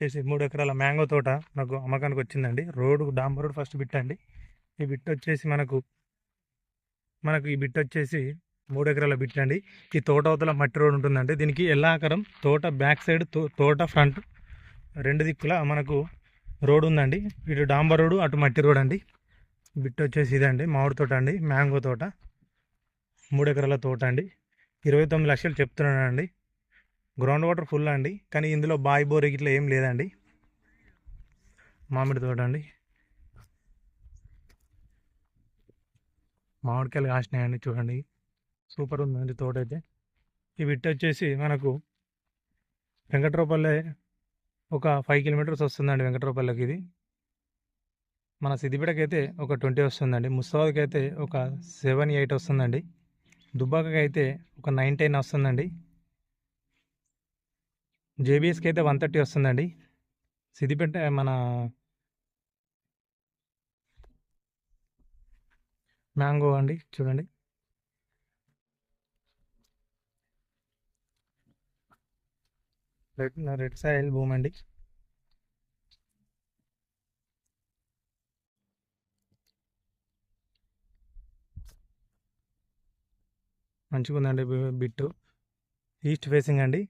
చేసి 3 ఎకరాల మ్యాంగో తోట నాకు అమ్మకానికి వచ్చిందండి. రోడ్డు డాంబర్ రోడ్ ఫస్ట్ బిట్ అండి. ఈ బిట్ వచ్చేసి మనకు ఈ బిట్ వచ్చేసి 3 ఎకరాల బిట్ అండి. ఈ తోట అవతల మట్టి రోడ్ ఉంటుందండి. దీనికి ఎల్లాకరం తోట బ్యాక్ సైడ్ తోట ఫ్రంట్ 2 దిక్కుల మనకు రోడ్ ఉందండి. ఇటు డాంబర్ రోడ్, అటు మట్టి రోడ్ అండి. బిట్ వచ్చేసి ఇదండి, మామిడి తోట అండి, మ్యాంగో తోట, 3 ఎకరాల తోట అండి. 29 లక్షలు చెప్తున్నానండి. గ్రౌండ్ వాటర్ ఫుల్ అండి, కానీ ఇందులో బాయి బోర్ ఇట్లా ఏం లేదండి. మామిడి తోట అండి, మామిడికాయలు కాసినాయండి చూడండి, సూపర్ ఉందండి తోట అయితే. ఈ బిట్ వచ్చేసి మనకు వెంకట్రావుపల్లె ఒక 5 కిలోమీటర్స్ వస్తుందండి. వెంకట్రావుపల్లెకి ఇది మన సిద్దిపేటకి అయితే ఒక 20 వస్తుందండి. ముస్తాబాద్కి అయితే ఒక 7-8 వస్తుందండి. దుబ్బాకకి అయితే ఒక 9-10 వస్తుందండి. జేబీఎస్కి అయితే 130 వస్తుందండి. సిద్దిపేట మన మ్యాంగో అండి చూడండి, రెడ్ సాయిల్ భూమి అండి. మంచిగా ఉందండి బిట్టు. ఈస్ట్ ఫేసింగ్ అండి.